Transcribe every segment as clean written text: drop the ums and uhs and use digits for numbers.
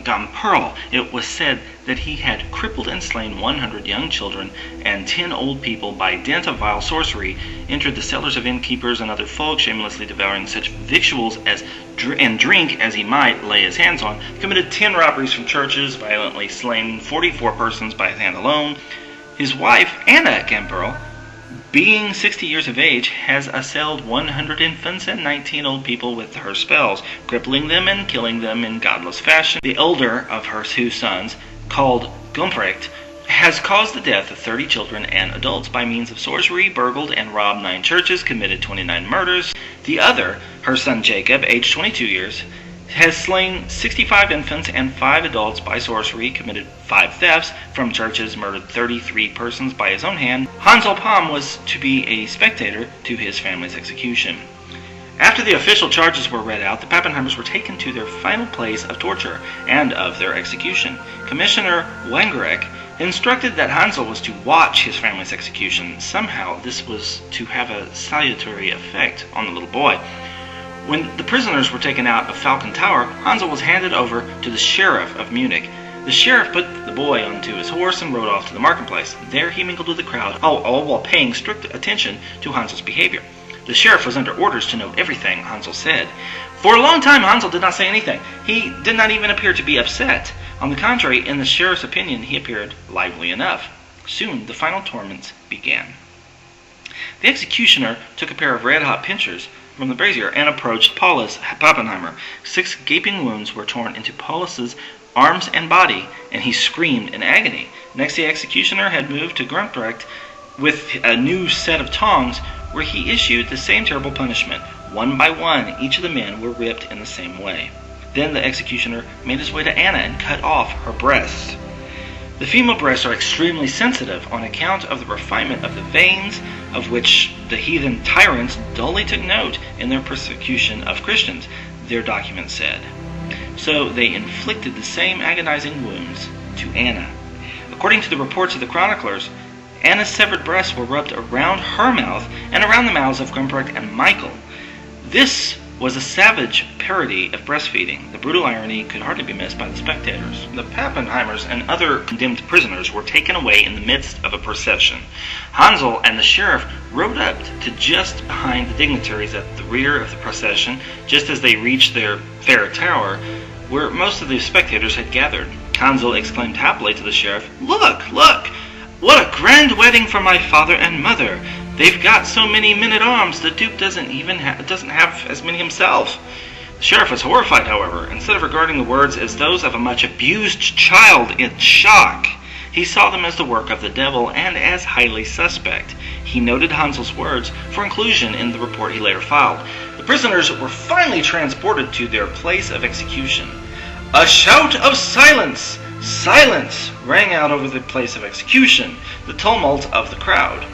Pearl. It was said that he had crippled and slain 100 young children and 10 old people by dint of vile sorcery, entered the cellars of innkeepers and other folk, shamelessly devouring such victuals and drink as he might lay his hands on, committed 10 robberies from churches, violently slain 44 persons by his hand alone. His wife, Anna Gamperl, being 60 years of age, has assailed 100 infants and 19 old people with her spells, crippling them and killing them in godless fashion. The elder of her 2 sons, called Gumprecht, has caused the death of 30 children and adults by means of sorcery, burgled and robbed 9 churches, committed 29 murders. The other, her son Jacob, aged 22 years, has slain 65 infants and 5 adults by sorcery, committed 5 thefts from churches, murdered 33 persons by his own hand. Hansel Palm was to be a spectator to his family's execution. After the official charges were read out, the Pappenheimers were taken to their final place of torture and of their execution. Commissioner Wangerek instructed that Hansel was to watch his family's execution. Somehow this was to have a salutary effect on the little boy. When the prisoners were taken out of Falcon Tower, Hansel was handed over to the sheriff of Munich. The sheriff put the boy onto his horse and rode off to the marketplace. There he mingled with the crowd, all while paying strict attention to Hansel's behavior. The sheriff was under orders to note everything Hansel said. For a long time, Hansel did not say anything. He did not even appear to be upset. On the contrary, in the sheriff's opinion, he appeared lively enough. Soon, the final torments began. The executioner took a pair of red-hot pincers from the brazier and approached Paulus Pappenheimer. 6 gaping wounds were torn into Paulus's arms and body, and he screamed in agony. Next, the executioner had moved to Grumprecht with a new set of tongs, where he issued the same terrible punishment. One by one, each of the men were ripped in the same way. Then the executioner made his way to Anna and cut off her breasts. The female breasts are extremely sensitive on account of the refinement of the veins, of which the heathen tyrants dully took note in their persecution of Christians, their document said. So they inflicted the same agonizing wounds to Anna. According to the reports of the chroniclers, Anna's severed breasts were rubbed around her mouth and around the mouths of Gumprecht and Michael. This was a savage parody of breastfeeding. The brutal irony could hardly be missed by the spectators. The Pappenheimers and other condemned prisoners were taken away in the midst of a procession. Hansel and the sheriff rode up to just behind the dignitaries at the rear of the procession, just as they reached their fair tower, where most of the spectators had gathered. Hansel exclaimed happily to the sheriff, "Look, look! What a grand wedding for my father and mother! They've got so many men-at-arms, the Duke doesn't have as many himself." The sheriff was horrified, however. Instead of regarding the words as those of a much abused child in shock, he saw them as the work of the devil and as highly suspect. He noted Hansel's words for inclusion in the report he later filed. The prisoners were finally transported to their place of execution. A shout of silence! Silence! Rang out over the place of execution, the tumult of the crowd.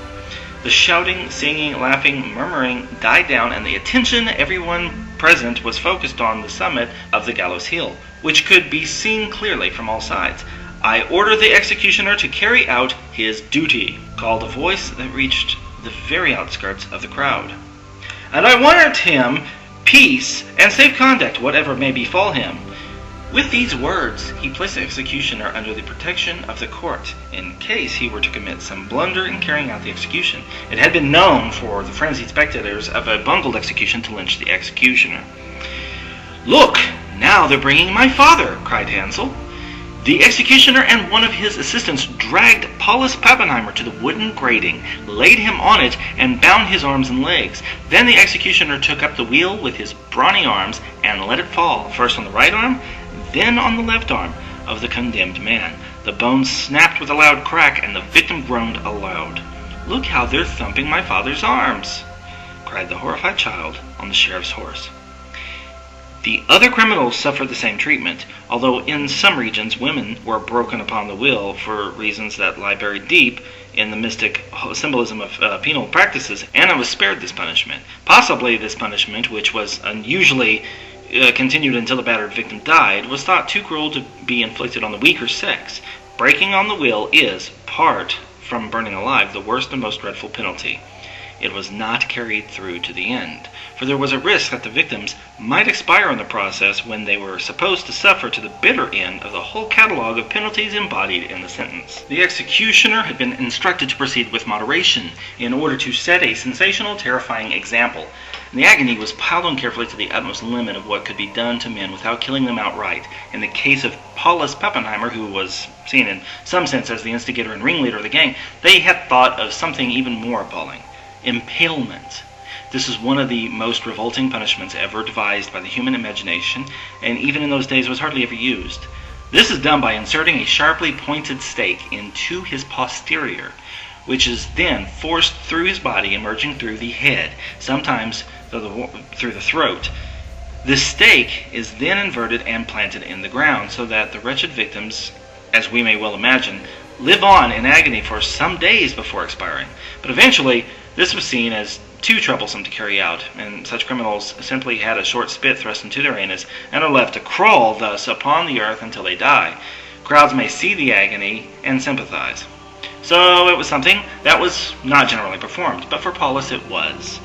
The shouting, singing, laughing, murmuring died down, and the attention everyone present was focused on the summit of the gallows hill, which could be seen clearly from all sides. "I order the executioner to carry out his duty," called a voice that reached the very outskirts of the crowd. "And I warrant him peace and safe conduct, whatever may befall him." With these words, he placed the executioner under the protection of the court, in case he were to commit some blunder in carrying out the execution. It had been known for the frenzied spectators of a bungled execution to lynch the executioner. "Look, now they're bringing my father!" cried Hansel. The executioner and one of his assistants dragged Paulus Pappenheimer to the wooden grating, laid him on it, and bound his arms and legs. Then the executioner took up the wheel with his brawny arms and let it fall, first on the right arm, then on the left arm of the condemned man. The bones snapped with a loud crack, and the victim groaned aloud. "Look how they're thumping my father's arms!" cried the horrified child on the sheriff's horse. The other criminals suffered the same treatment, although in some regions women were broken upon the wheel for reasons that lie buried deep in the mystic symbolism of penal practices. Anna was spared this punishment. Possibly this punishment, which was unusually continued until the battered victim died, was thought too cruel to be inflicted on the weaker sex. Breaking on the wheel is, apart from burning alive, the worst and most dreadful penalty. It was not carried through to the end. for there was a risk that the victims might expire in the process when they were supposed to suffer to the bitter end of the whole catalog of penalties embodied in the sentence. The executioner had been instructed to proceed with moderation in order to set a sensational, terrifying example. And the agony was piled on carefully to the utmost limit of what could be done to men without killing them outright. In the case of Paulus Pappenheimer, who was seen in some sense as the instigator and ringleader of the gang, they had thought of something even more appalling: impalement. This is one of the most revolting punishments ever devised by the human imagination, and even in those days was hardly ever used. This is done by inserting a sharply pointed stake into his posterior, which is then forced through his body, emerging through the head, sometimes through the throat. This stake is then inverted and planted in the ground, so that the wretched victims, as we may well imagine, live on in agony for some days before expiring. But eventually, this was seen as too troublesome to carry out, and such criminals simply had a short spit thrust into their anus and are left to crawl thus upon the earth until they die. Crowds may see the agony and sympathize. So it was something that was not generally performed, but for Paulus it was.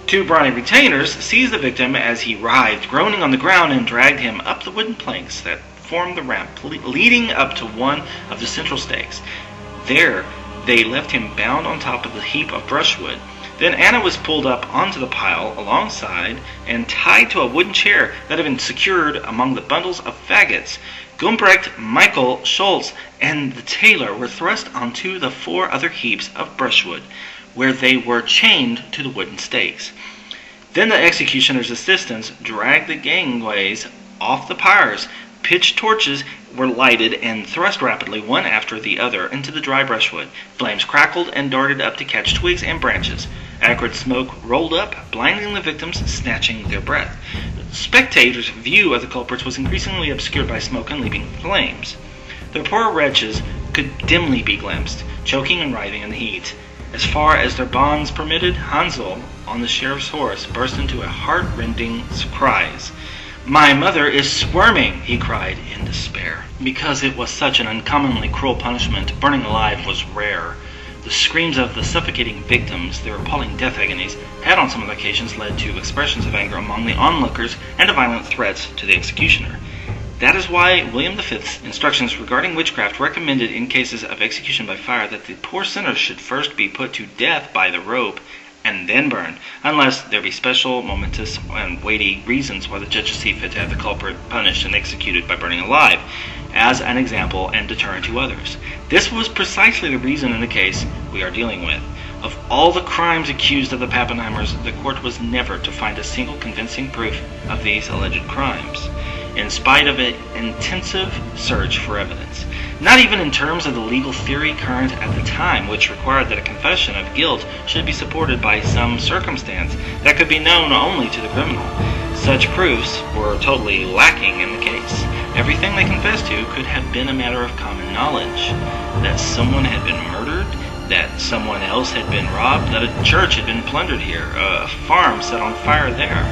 Two brawny retainers seized the victim as he writhed, groaning on the ground, and dragged him up the wooden planks that formed the ramp leading up to one of the central stakes. There they left him bound on top of the heap of brushwood. Then Anna was pulled up onto the pile alongside and tied to a wooden chair that had been secured among the bundles of faggots. Gumbrecht, Michael, Schultz, and the tailor were thrust onto the 4 other heaps of brushwood, where they were chained to the wooden stakes. Then the executioner's assistants dragged the gangways off the pyres. Pitch torches were lighted and thrust rapidly one after the other into the dry brushwood. Flames crackled and darted up to catch twigs and branches. Acrid smoke rolled up, blinding the victims, snatching their breath. Spectators' view of the culprits was increasingly obscured by smoke and leaping flames. The poor wretches could dimly be glimpsed, choking and writhing in the heat. As far as their bonds permitted, Hansel, on the sheriff's horse, burst into a heart-rending cries. "My mother is squirming," he cried in despair. Because it was such an uncommonly cruel punishment, burning alive was rare. The screams of the suffocating victims, their appalling death agonies, had on some occasions led to expressions of anger among the onlookers and to violent threats to the executioner. That is why William V's instructions regarding witchcraft recommended in cases of execution by fire that the poor sinners should first be put to death by the rope and then burned, unless there be special, momentous, and weighty reasons why the judges see fit to have the culprit punished and executed by burning alive, as an example and deterrent to others. This was precisely the reason in the case we are dealing with. Of all the crimes accused of the Pappenheimers, the court was never to find a single convincing proof of these alleged crimes, in spite of an intensive search for evidence. Not even in terms of the legal theory current at the time, which required that a confession of guilt should be supported by some circumstance that could be known only to the criminal. Such proofs were totally lacking in the case. Everything they confessed to could have been a matter of common knowledge. That someone had been murdered, that someone else had been robbed, that a church had been plundered here, a farm set on fire there.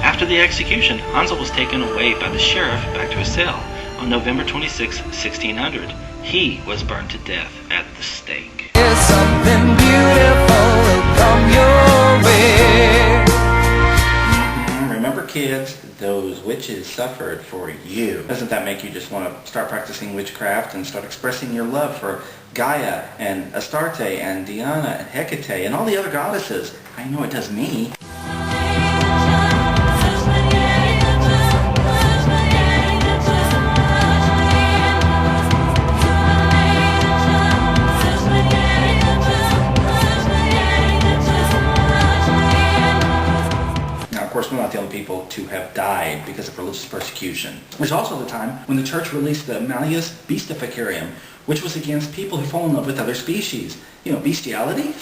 After the execution, Hansel was taken away by the sheriff back to his cell. On November 26, 1600, he was burned to death at the stake. Something beautiful will come your way. Remember, kids, those witches suffered for you. Doesn't that make you just want to start practicing witchcraft and start expressing your love for Gaia and Astarte and Diana and Hecate and all the other goddesses? I know it does me. Of course, we're not the only people to have died because of religious persecution. There's also the time when the church released the Malleus Beastificarium, which was against people who fall in love with other species. You know, bestiality.